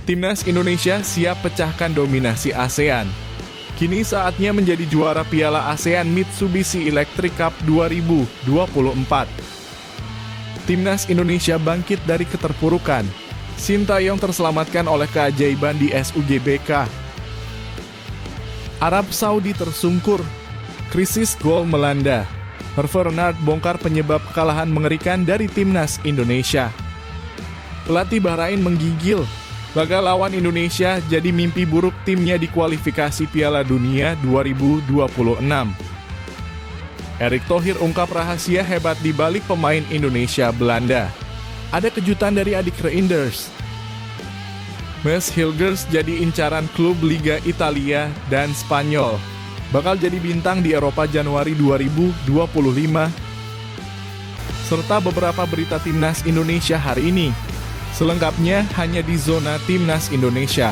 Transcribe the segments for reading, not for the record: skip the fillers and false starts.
Timnas Indonesia siap pecahkan dominasi ASEAN. Kini saatnya menjadi juara Piala ASEAN Mitsubishi Electric Cup 2024. Timnas Indonesia bangkit dari keterpurukan. Sintayong terselamatkan oleh keajaiban di SUGBK. Arab Saudi tersungkur. Krisis gol melanda. Hervé Renard bongkar penyebab kekalahan mengerikan dari Timnas Indonesia. Pelatih Bahrain menggigil. Laga lawan Indonesia jadi mimpi buruk timnya di kualifikasi Piala Dunia 2026. Erick Thohir ungkap rahasia hebat di balik pemain Indonesia Belanda. Ada kejutan dari adik Reinders. Mads Hilgers jadi incaran klub Liga Italia dan Spanyol. Bakal jadi bintang di Eropa Januari 2025. Serta beberapa berita Timnas Indonesia hari ini. Selengkapnya hanya di Zona Timnas Indonesia.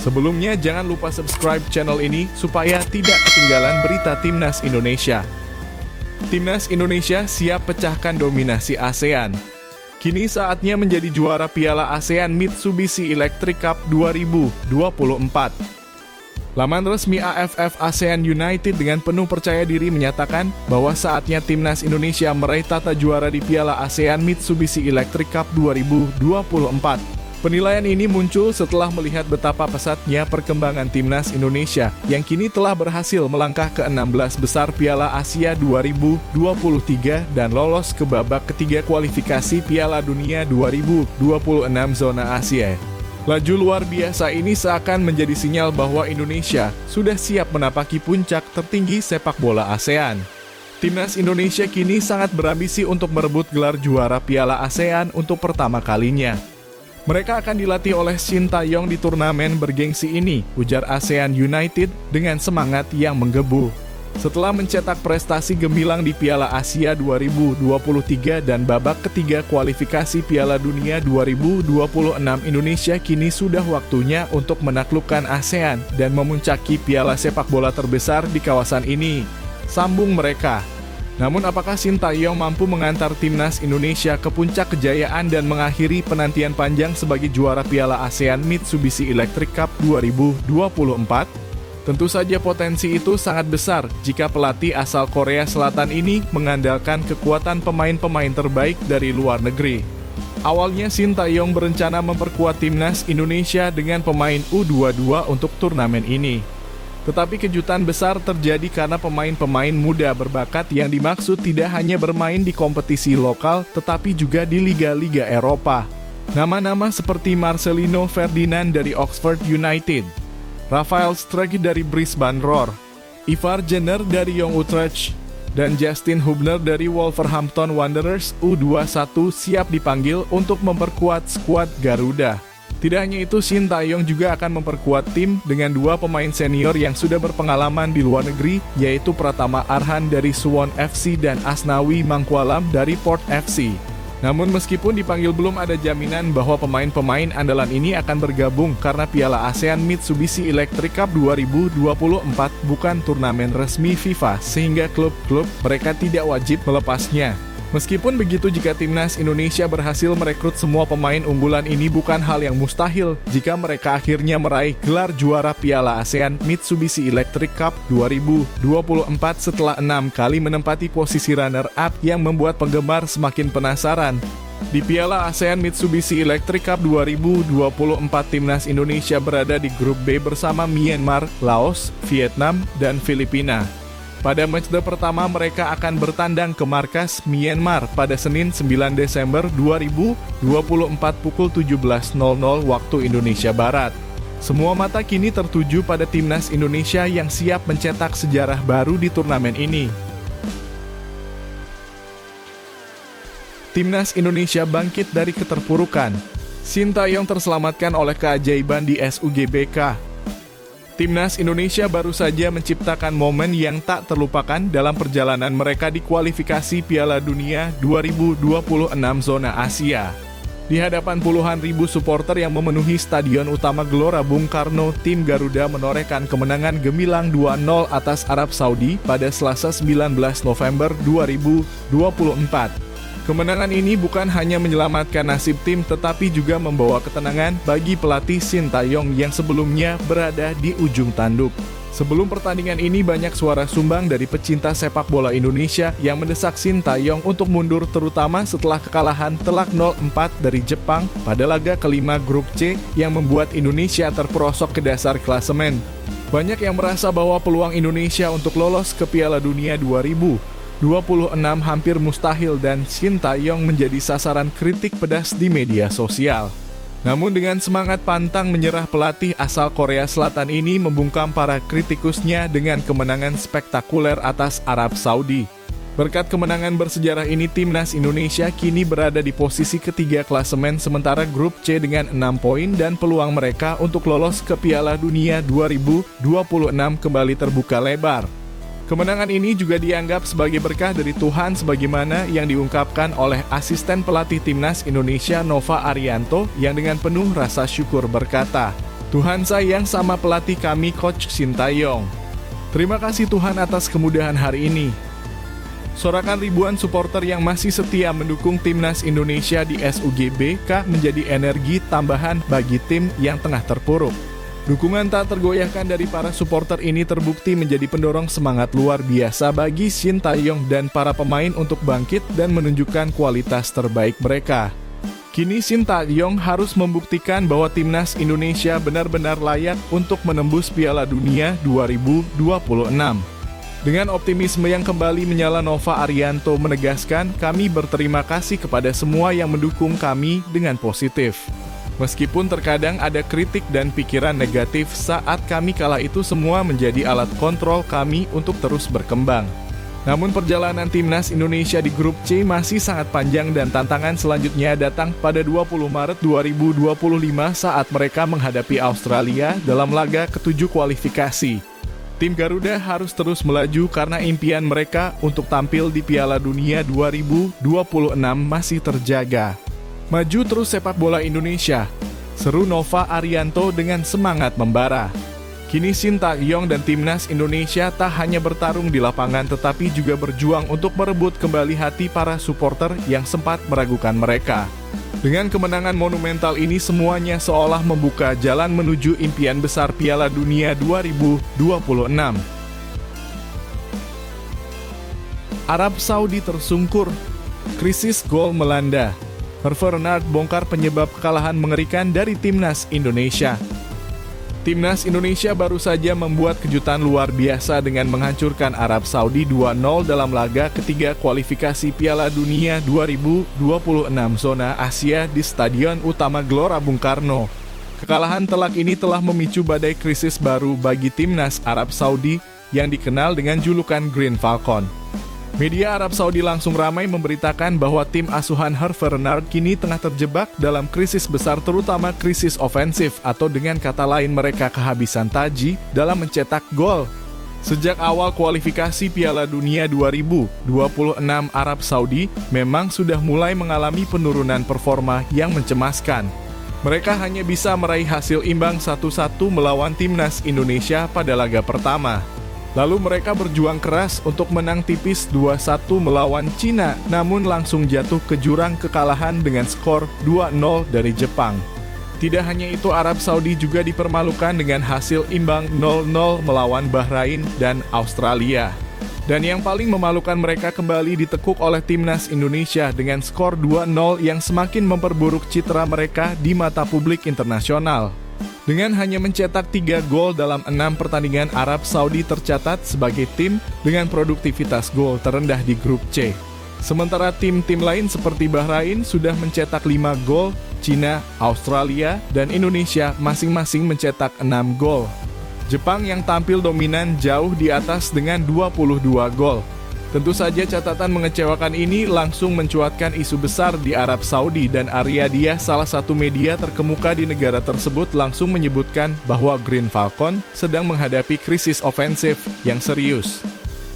Sebelumnya jangan lupa subscribe channel ini supaya tidak ketinggalan berita Timnas Indonesia. Timnas Indonesia siap pecahkan dominasi ASEAN. Kini saatnya menjadi juara Piala ASEAN Mitsubishi Electric Cup 2024. Laman resmi AFF ASEAN United dengan penuh percaya diri menyatakan bahwa saatnya Timnas Indonesia meraih tata juara di Piala ASEAN Mitsubishi Electric Cup 2024. Penilaian ini muncul setelah melihat betapa pesatnya perkembangan Timnas Indonesia yang kini telah berhasil melangkah ke 16 besar Piala Asia 2023 dan lolos ke babak ketiga kualifikasi Piala Dunia 2026 zona Asia. Laju luar biasa ini seakan menjadi sinyal bahwa Indonesia sudah siap menapaki puncak tertinggi sepak bola ASEAN. Timnas Indonesia kini sangat berambisi untuk merebut gelar juara Piala ASEAN untuk pertama kalinya. Mereka akan dilatih oleh Sintayong di turnamen bergengsi ini, ujar ASEAN United dengan semangat yang menggebu. Setelah mencetak prestasi gemilang di Piala Asia 2023 dan babak ketiga kualifikasi Piala Dunia 2026, Indonesia kini sudah waktunya untuk menaklukkan ASEAN dan memuncaki piala sepak bola terbesar di kawasan ini. Sambung mereka. Namun apakah Sintayong mampu mengantar Timnas Indonesia ke puncak kejayaan dan mengakhiri penantian panjang sebagai juara Piala ASEAN Mitsubishi Electric Cup 2024? Tentu saja potensi itu sangat besar jika pelatih asal Korea Selatan ini mengandalkan kekuatan pemain-pemain terbaik dari luar negeri. Awalnya Sintayong berencana memperkuat Timnas Indonesia dengan pemain U22 untuk turnamen ini. Tetapi kejutan besar terjadi karena pemain-pemain muda berbakat yang dimaksud tidak hanya bermain di kompetisi lokal tetapi juga di liga-liga Eropa. Nama-nama seperti Marcelino Ferdinand dari Oxford United, Rafael Struijk dari Brisbane Roar, Ivar Jenner dari Young Utrecht, dan Justin Hubner dari Wolverhampton Wanderers U21 siap dipanggil untuk memperkuat skuad Garuda. Tidak hanya itu, Sintayong juga akan memperkuat tim dengan dua pemain senior yang sudah berpengalaman di luar negeri, yaitu Pratama Arhan dari Suwon FC dan Asnawi Mangkualam dari Port FC. Namun meskipun dipanggil belum ada jaminan bahwa pemain-pemain andalan ini akan bergabung karena Piala ASEAN Mitsubishi Electric Cup 2024 bukan turnamen resmi FIFA sehingga klub-klub mereka tidak wajib melepasnya. Meskipun begitu, jika Timnas Indonesia berhasil merekrut semua pemain unggulan ini bukan hal yang mustahil jika mereka akhirnya meraih gelar juara Piala ASEAN Mitsubishi Electric Cup 2024 setelah 6 kali menempati posisi runner-up yang membuat penggemar semakin penasaran. Di Piala ASEAN Mitsubishi Electric Cup 2024, Timnas Indonesia berada di grup B bersama Myanmar, Laos, Vietnam, dan Filipina. Pada matchday pertama mereka akan bertandang ke markas Myanmar pada Senin 9 Desember 2024 pukul 17.00 waktu Indonesia Barat. Semua mata kini tertuju pada Timnas Indonesia yang siap mencetak sejarah baru di turnamen ini. Timnas Indonesia bangkit dari keterpurukan. Sintayong terselamatkan oleh keajaiban di SUGBK. Timnas Indonesia baru saja menciptakan momen yang tak terlupakan dalam perjalanan mereka di kualifikasi Piala Dunia 2026 zona Asia. Di hadapan puluhan ribu supporter yang memenuhi Stadion Utama Gelora Bung Karno, tim Garuda menorehkan kemenangan gemilang 2-0 atas Arab Saudi pada Selasa 19 November 2024. Kemenangan ini bukan hanya menyelamatkan nasib tim tetapi juga membawa ketenangan bagi pelatih Sintayong yang sebelumnya berada di ujung tanduk. Sebelum pertandingan ini banyak suara sumbang dari pecinta sepak bola Indonesia yang mendesak Sintayong untuk mundur terutama setelah kekalahan telak 0-4 dari Jepang pada laga kelima grup C yang membuat Indonesia terperosok ke dasar klasemen. Banyak yang merasa bahwa peluang Indonesia untuk lolos ke Piala Dunia 2026 hampir mustahil dan Sintayong menjadi sasaran kritik pedas di media sosial. Namun dengan semangat pantang menyerah, pelatih asal Korea Selatan ini membungkam para kritikusnya dengan kemenangan spektakuler atas Arab Saudi. Berkat kemenangan bersejarah ini, timnas Indonesia kini berada di posisi ketiga klasemen sementara grup C dengan 6 poin dan peluang mereka untuk lolos ke Piala Dunia 2026 kembali terbuka lebar. Kemenangan ini juga dianggap sebagai berkah dari Tuhan sebagaimana yang diungkapkan oleh asisten pelatih timnas Indonesia Nova Arianto yang dengan penuh rasa syukur berkata, "Tuhan sayang sama pelatih kami Coach Sintayong. Terima kasih Tuhan atas kemudahan hari ini." Sorakan ribuan supporter yang masih setia mendukung timnas Indonesia di SUGBK menjadi energi tambahan bagi tim yang tengah terpuruk. Dukungan tak tergoyahkan dari para supporter ini terbukti menjadi pendorong semangat luar biasa bagi Sintayong dan para pemain untuk bangkit dan menunjukkan kualitas terbaik mereka. Kini Sintayong harus membuktikan bahwa timnas Indonesia benar-benar layak untuk menembus Piala Dunia 2026. Dengan optimisme yang kembali menyala, Nova Arianto menegaskan, "Kami berterima kasih kepada semua yang mendukung kami dengan positif. Meskipun terkadang ada kritik dan pikiran negatif saat kami kalah, itu semua menjadi alat kontrol kami untuk terus berkembang." Namun perjalanan timnas Indonesia di grup C masih sangat panjang dan tantangan selanjutnya datang pada 20 Maret 2025 saat mereka menghadapi Australia dalam laga ke-7 kualifikasi. Tim Garuda harus terus melaju karena impian mereka untuk tampil di Piala Dunia 2026 masih terjaga. Maju terus sepak bola Indonesia, seru Nova Arianto dengan semangat membara. Kini Sintayong dan timnas Indonesia tak hanya bertarung di lapangan tetapi juga berjuang untuk merebut kembali hati para supporter yang sempat meragukan mereka. Dengan kemenangan monumental ini semuanya seolah membuka jalan menuju impian besar Piala Dunia 2026. Arab Saudi tersungkur, krisis gol melanda. Hervé Renard bongkar penyebab kekalahan mengerikan dari timnas Indonesia. Timnas Indonesia baru saja membuat kejutan luar biasa dengan menghancurkan Arab Saudi 2-0 dalam laga ketiga kualifikasi Piala Dunia 2026 zona Asia di Stadion Utama Gelora Bung Karno. Kekalahan telak ini telah memicu badai krisis baru bagi timnas Arab Saudi yang dikenal dengan julukan Green Falcon. Media Arab Saudi langsung ramai memberitakan bahwa tim asuhan Hervé Renard kini tengah terjebak dalam krisis besar terutama krisis ofensif atau dengan kata lain mereka kehabisan taji dalam mencetak gol. Sejak awal kualifikasi Piala Dunia 2026 Arab Saudi memang sudah mulai mengalami penurunan performa yang mencemaskan. Mereka hanya bisa meraih hasil imbang 1-1 melawan timnas Indonesia pada laga pertama. Lalu mereka berjuang keras untuk menang tipis 2-1 melawan Cina, namun langsung jatuh ke jurang kekalahan dengan skor 2-0 dari Jepang. Tidak hanya itu, Arab Saudi juga dipermalukan dengan hasil imbang 0-0 melawan Bahrain dan Australia. Dan yang paling memalukan, mereka kembali ditekuk oleh timnas Indonesia dengan skor 2-0 yang semakin memperburuk citra mereka di mata publik internasional. Dengan hanya mencetak 3 gol dalam 6 pertandingan, Arab Saudi tercatat sebagai tim dengan produktivitas gol terendah di grup C. Sementara tim-tim lain seperti Bahrain sudah mencetak 5 gol, Cina, Australia, dan Indonesia masing-masing mencetak 6 gol. Jepang yang tampil dominan jauh di atas dengan 22 gol. Tentu saja catatan mengecewakan ini langsung mencuatkan isu besar di Arab Saudi dan Aryadia, salah satu media terkemuka di negara tersebut, langsung menyebutkan bahwa Green Falcon sedang menghadapi krisis ofensif yang serius.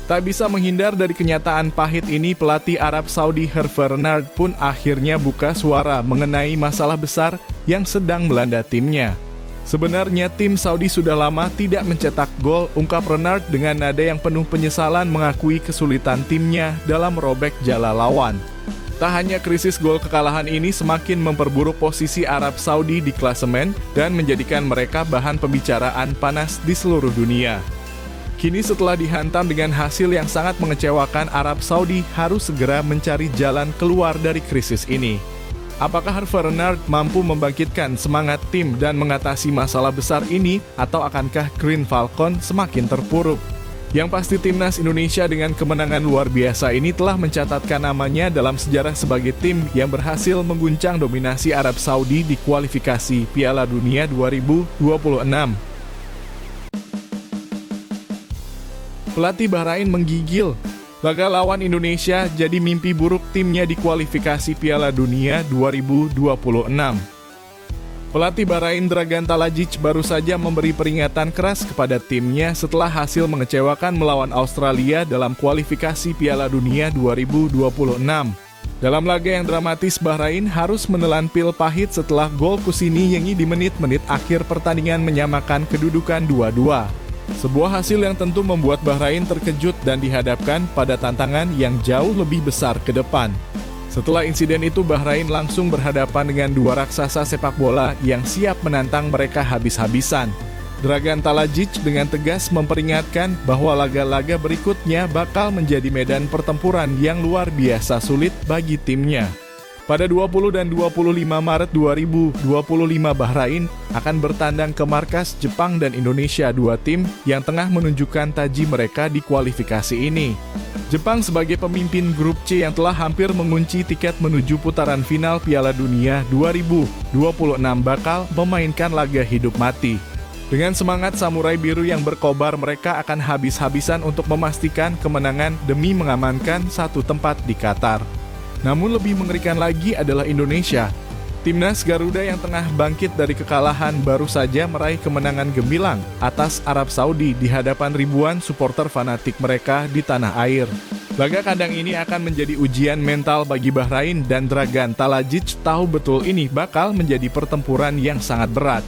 Tak bisa menghindar dari kenyataan pahit ini, pelatih Arab Saudi Hervé Renard pun akhirnya buka suara mengenai masalah besar yang sedang melanda timnya. Sebenarnya tim Saudi sudah lama tidak mencetak gol, ungkap Renard dengan nada yang penuh penyesalan mengakui kesulitan timnya dalam merobek jala lawan. Tak hanya krisis gol, kekalahan ini semakin memperburuk posisi Arab Saudi di klasemen dan menjadikan mereka bahan pembicaraan panas di seluruh dunia. Kini setelah dihantam dengan hasil yang sangat mengecewakan, Arab Saudi harus segera mencari jalan keluar dari krisis ini. Apakah Hervé Renard mampu membangkitkan semangat tim dan mengatasi masalah besar ini, atau akankah Green Falcon semakin terpuruk? Yang pasti timnas Indonesia dengan kemenangan luar biasa ini telah mencatatkan namanya dalam sejarah sebagai tim yang berhasil mengguncang dominasi Arab Saudi di kualifikasi Piala Dunia 2026. Pelatih Bahrain menggigil. Laga lawan Indonesia jadi mimpi buruk timnya di kualifikasi Piala Dunia 2026. Pelatih Bahrain Dragan Talajic baru saja memberi peringatan keras kepada timnya setelah hasil mengecewakan melawan Australia dalam kualifikasi Piala Dunia 2026. Dalam laga yang dramatis, Bahrain harus menelan pil pahit setelah gol Kusini Yengi di menit-menit akhir pertandingan menyamakan kedudukan 2-2. Sebuah hasil yang tentu membuat Bahrain terkejut dan dihadapkan pada tantangan yang jauh lebih besar ke depan. Setelah insiden itu, Bahrain langsung berhadapan dengan dua raksasa sepak bola yang siap menantang mereka habis-habisan. Dragan Talajic dengan tegas memperingatkan bahwa laga-laga berikutnya bakal menjadi medan pertempuran yang luar biasa sulit bagi timnya. Pada 20 dan 25 Maret 2025, Bahrain akan bertandang ke markas Jepang dan Indonesia, dua tim yang tengah menunjukkan taji mereka di kualifikasi ini. Jepang sebagai pemimpin grup C yang telah hampir mengunci tiket menuju putaran final Piala Dunia 2026 bakal memainkan laga hidup mati. Dengan semangat samurai biru yang berkobar, mereka akan habis-habisan untuk memastikan kemenangan demi mengamankan satu tempat di Qatar. Namun lebih mengerikan lagi adalah Indonesia. Timnas Garuda yang tengah bangkit dari kekalahan baru saja meraih kemenangan gemilang atas Arab Saudi di hadapan ribuan supporter fanatik mereka di tanah air. Laga kandang ini akan menjadi ujian mental bagi Bahrain dan Dragan Talajic tahu betul ini bakal menjadi pertempuran yang sangat berat.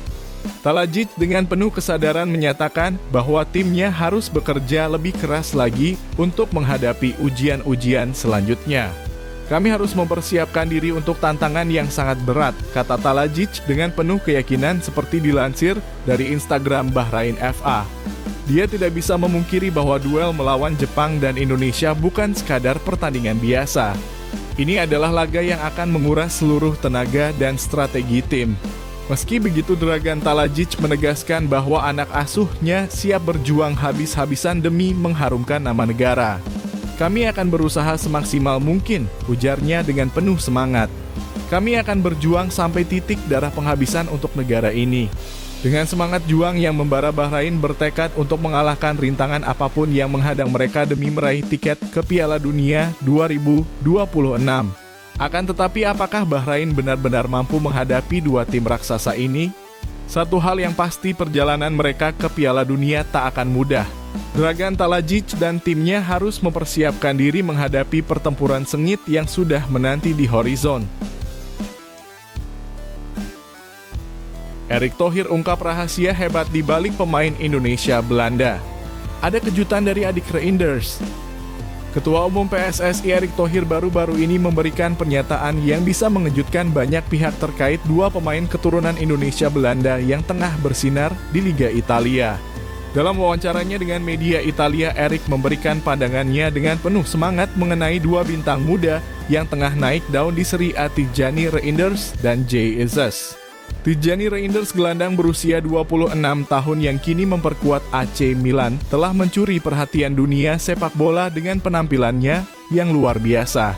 Talajic dengan penuh kesadaran menyatakan bahwa timnya harus bekerja lebih keras lagi untuk menghadapi ujian-ujian selanjutnya. Kami harus mempersiapkan diri untuk tantangan yang sangat berat, kata Talajic dengan penuh keyakinan seperti dilansir dari Instagram Bahrain FA. Dia tidak bisa memungkiri bahwa duel melawan Jepang dan Indonesia bukan sekadar pertandingan biasa. Ini adalah laga yang akan menguras seluruh tenaga dan strategi tim. Meski begitu, Dragan Talajic menegaskan bahwa anak asuhnya siap berjuang habis-habisan demi mengharumkan nama negara. Kami akan berusaha semaksimal mungkin, ujarnya dengan penuh semangat. Kami akan berjuang sampai titik darah penghabisan untuk negara ini. Dengan semangat juang yang membara, Bahrain bertekad untuk mengalahkan rintangan apapun yang menghadang mereka demi meraih tiket ke Piala Dunia 2026. Akan tetapi, apakah Bahrain benar-benar mampu menghadapi dua tim raksasa ini? Satu hal yang pasti, perjalanan mereka ke Piala Dunia tak akan mudah. Dragan Talajic dan timnya harus mempersiapkan diri menghadapi pertempuran sengit yang sudah menanti di horizon. Erick Thohir ungkap rahasia hebat di balik pemain Indonesia Belanda. Ada kejutan dari adik Reinders. Ketua Umum PSSI Erick Thohir baru-baru ini memberikan pernyataan yang bisa mengejutkan banyak pihak terkait dua pemain keturunan Indonesia Belanda yang tengah bersinar di Liga Italia. Dalam wawancaranya dengan media Italia, Erick memberikan pandangannya dengan penuh semangat mengenai dua bintang muda yang tengah naik daun di Serie A, Tijjani Reinders dan Jay Jesus. Tijjani Reinders, gelandang berusia 26 tahun yang kini memperkuat AC Milan, telah mencuri perhatian dunia sepak bola dengan penampilannya yang luar biasa.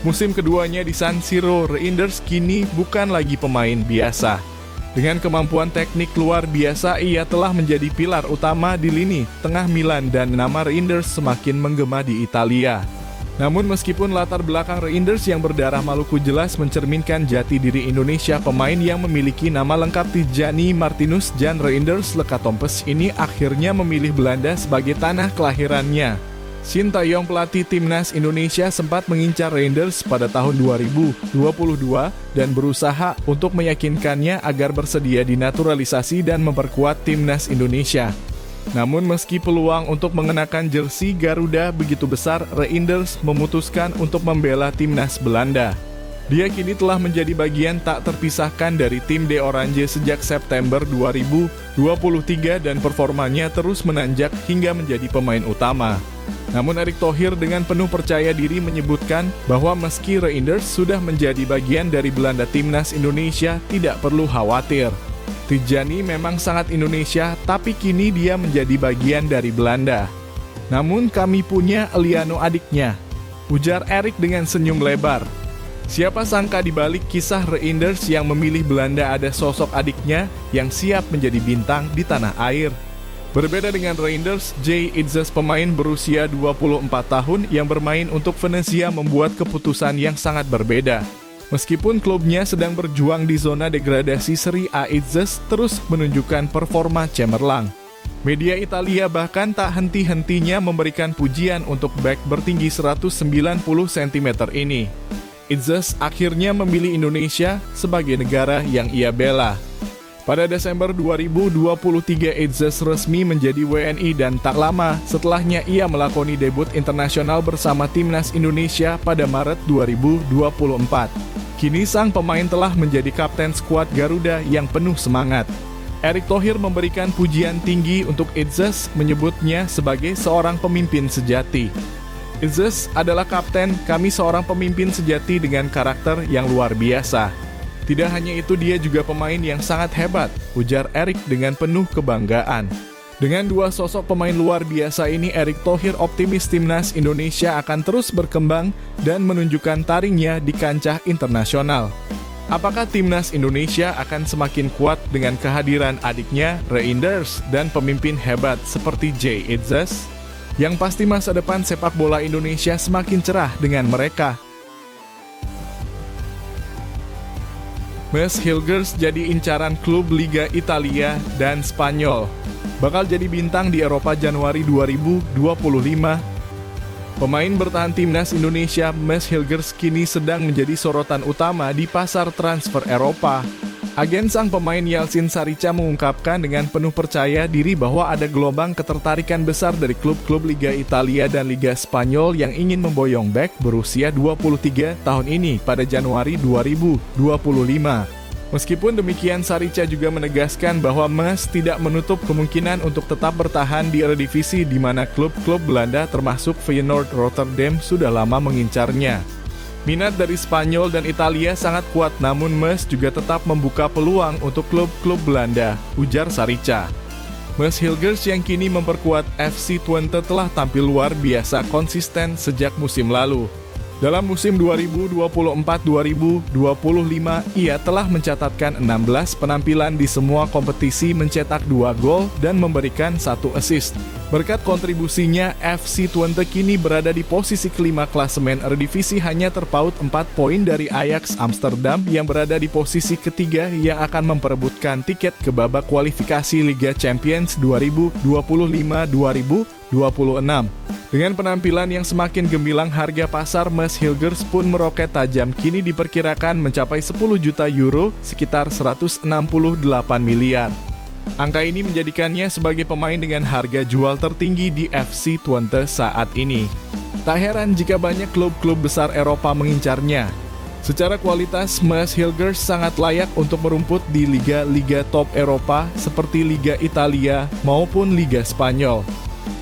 Musim keduanya di San Siro, Reinders kini bukan lagi pemain biasa. Dengan kemampuan teknik luar biasa, ia telah menjadi pilar utama di lini tengah Milan dan nama Reinders semakin menggema di Italia. Namun meskipun latar belakang Reinders yang berdarah Maluku jelas mencerminkan jati diri Indonesia, pemain yang memiliki nama lengkap Tijjani Martinus Jan Reinders Lekatompes ini akhirnya memilih Belanda sebagai tanah kelahirannya. Shin Tae-yong, pelatih timnas Indonesia, sempat mengincar Reinders pada tahun 2022 dan berusaha untuk meyakinkannya agar bersedia dinaturalisasi dan memperkuat timnas Indonesia. Namun meski peluang untuk mengenakan jersey Garuda begitu besar, Reinders memutuskan untuk membela timnas Belanda. Dia kini telah menjadi bagian tak terpisahkan dari tim De Oranje sejak September 2023 dan performanya terus menanjak hingga menjadi pemain utama. Namun Erick Thohir dengan penuh percaya diri menyebutkan bahwa meski Reinders sudah menjadi bagian dari Belanda, timnas Indonesia tidak perlu khawatir. Tijani memang sangat Indonesia, tapi kini dia menjadi bagian dari Belanda. Namun kami punya Eliano adiknya, ujar Erick dengan senyum lebar. Siapa sangka di balik kisah Reinders yang memilih Belanda ada sosok adiknya yang siap menjadi bintang di tanah air. Berbeda dengan Reinders, Jay Itzes, pemain berusia 24 tahun yang bermain untuk Venezia, membuat keputusan yang sangat berbeda. Meskipun klubnya sedang berjuang di zona degradasi Serie A, Itzes terus menunjukkan performa cemerlang. Media Italia bahkan tak henti-hentinya memberikan pujian untuk bek bertinggi 190 cm ini. Itzes akhirnya memilih Indonesia sebagai negara yang ia bela. Pada Desember 2023, Itzes resmi menjadi WNI dan tak lama setelahnya ia melakoni debut internasional bersama timnas Indonesia pada Maret 2024. Kini sang pemain telah menjadi kapten skuad Garuda yang penuh semangat. Erick Thohir memberikan pujian tinggi untuk Itzes, menyebutnya sebagai seorang pemimpin sejati. Itzes adalah kapten, kami seorang pemimpin sejati dengan karakter yang luar biasa. Tidak hanya itu, dia juga pemain yang sangat hebat, ujar Erick dengan penuh kebanggaan. Dengan dua sosok pemain luar biasa ini, Erick Thohir optimis timnas Indonesia akan terus berkembang dan menunjukkan taringnya di kancah internasional. Apakah timnas Indonesia akan semakin kuat dengan kehadiran adiknya, Reinders, dan pemimpin hebat seperti Jay Itzes? Yang pasti masa depan sepak bola Indonesia semakin cerah dengan mereka. Mes Hilgers jadi incaran klub Liga Italia dan Spanyol. Bakal jadi bintang di Eropa Januari 2025. Pemain bertahan timnas Indonesia, Mes Hilgers, kini sedang menjadi sorotan utama di pasar transfer Eropa. Agen sang pemain Yeltsin Sarica mengungkapkan dengan penuh percaya diri bahwa ada gelombang ketertarikan besar dari klub-klub Liga Italia dan Liga Spanyol yang ingin memboyong bek berusia 23 tahun ini pada Januari 2025. Meskipun demikian, Sarica juga menegaskan bahwa Mes tidak menutup kemungkinan untuk tetap bertahan di Eredivisie, di mana klub-klub Belanda termasuk Feyenoord Rotterdam sudah lama mengincarnya. Minat dari Spanyol dan Italia sangat kuat, namun Mes juga tetap membuka peluang untuk klub-klub Belanda, ujar Sarica. Mes Hilgers yang kini memperkuat FC Twente telah tampil luar biasa konsisten sejak musim lalu. Dalam musim 2024-2025, ia telah mencatatkan 16 penampilan di semua kompetisi, mencetak 2 gol dan memberikan 1 assist. Berkat kontribusinya, FC Twente kini berada di posisi kelima klasemen Eredivisie, hanya terpaut 4 poin dari Ajax Amsterdam yang berada di posisi ketiga yang akan memperebutkan tiket ke babak kualifikasi Liga Champions 2025-2026. Dengan penampilan yang semakin gemilang, harga pasar Mes Hilgers pun meroket tajam, kini diperkirakan mencapai 10 juta euro, sekitar 168 miliar. Angka ini menjadikannya sebagai pemain dengan harga jual tertinggi di FC Twente saat ini. Tak heran jika banyak klub-klub besar Eropa mengincarnya. Secara kualitas, Mes Hilgers sangat layak untuk merumput di liga-liga top Eropa seperti Liga Italia maupun Liga Spanyol.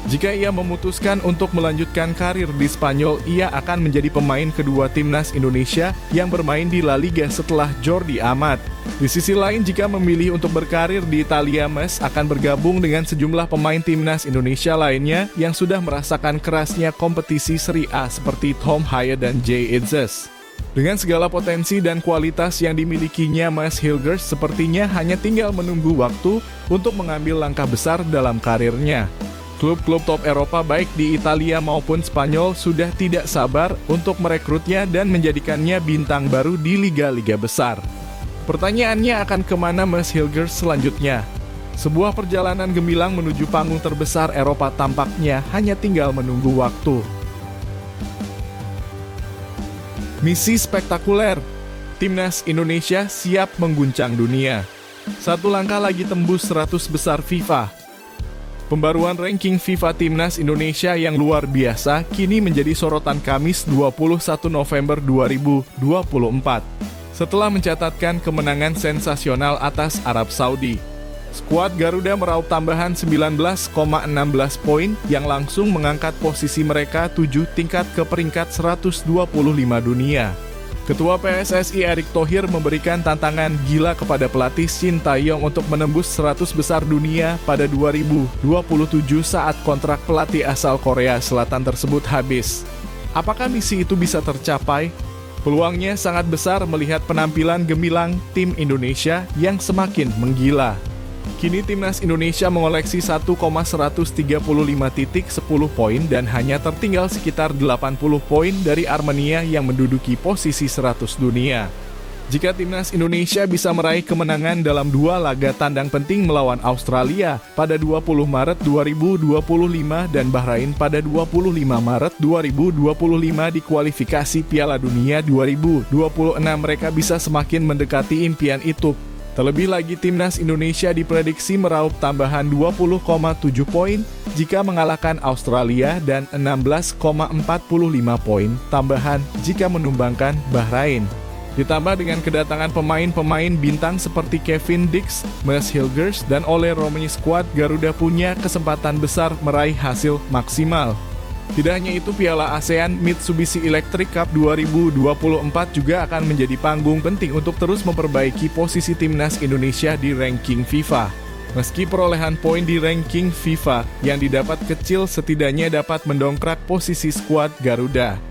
Jika ia memutuskan untuk melanjutkan karir di Spanyol, ia akan menjadi pemain kedua timnas Indonesia yang bermain di La Liga setelah Jordi Amat. Di sisi lain, jika memilih untuk berkarir di Italia, Mes akan bergabung dengan sejumlah pemain timnas Indonesia lainnya yang sudah merasakan kerasnya kompetisi Serie A seperti Tom Haier dan Jay Itzes. Dengan segala potensi dan kualitas yang dimilikinya, Mes Hilgers sepertinya hanya tinggal menunggu waktu untuk mengambil langkah besar dalam karirnya. Klub-klub top Eropa baik di Italia maupun Spanyol sudah tidak sabar untuk merekrutnya dan menjadikannya bintang baru di liga-liga besar. Pertanyaannya, akan kemana Mes Hilgers selanjutnya? Sebuah perjalanan gemilang menuju panggung terbesar Eropa tampaknya hanya tinggal menunggu waktu. Misi spektakuler, Timnas Indonesia siap mengguncang dunia. Satu langkah lagi tembus 100 besar FIFA. Pembaruan ranking FIFA Timnas Indonesia yang luar biasa kini menjadi sorotan Kamis 21 November 2024. Setelah mencatatkan kemenangan sensasional atas Arab Saudi, skuad Garuda meraup tambahan 19,16 poin yang langsung mengangkat posisi mereka 7 tingkat ke peringkat 125 dunia. Ketua PSSI Erick Thohir memberikan tantangan gila kepada pelatih Shin Tae-yong untuk menembus 100 besar dunia pada 2027 saat kontrak pelatih asal Korea Selatan tersebut habis. Apakah misi itu bisa tercapai? Peluangnya sangat besar melihat penampilan gemilang tim Indonesia yang semakin menggila. Kini Timnas Indonesia mengoleksi 1,135 titik 10 poin dan hanya tertinggal sekitar 80 poin dari Armenia yang menduduki posisi 100 dunia. Jika Timnas Indonesia bisa meraih kemenangan dalam 2 laga tandang penting melawan Australia pada 20 Maret 2025 dan Bahrain pada 25 Maret 2025 di kualifikasi Piala Dunia 2026, mereka bisa semakin mendekati impian itu. Terlebih lagi Timnas Indonesia diprediksi meraup tambahan 20,7 poin jika mengalahkan Australia dan 16,45 poin tambahan jika menumbangkan Bahrain. Ditambah dengan kedatangan pemain-pemain bintang seperti Kevin Dix, Mads Hilgers, dan Ole Romy, skuad Garuda punya kesempatan besar meraih hasil maksimal. Tidak hanya itu, Piala ASEAN Mitsubishi Electric Cup 2024 juga akan menjadi panggung penting untuk terus memperbaiki posisi Timnas Indonesia di ranking FIFA. Meski perolehan poin di ranking FIFA yang didapat kecil, setidaknya dapat mendongkrak posisi skuad Garuda.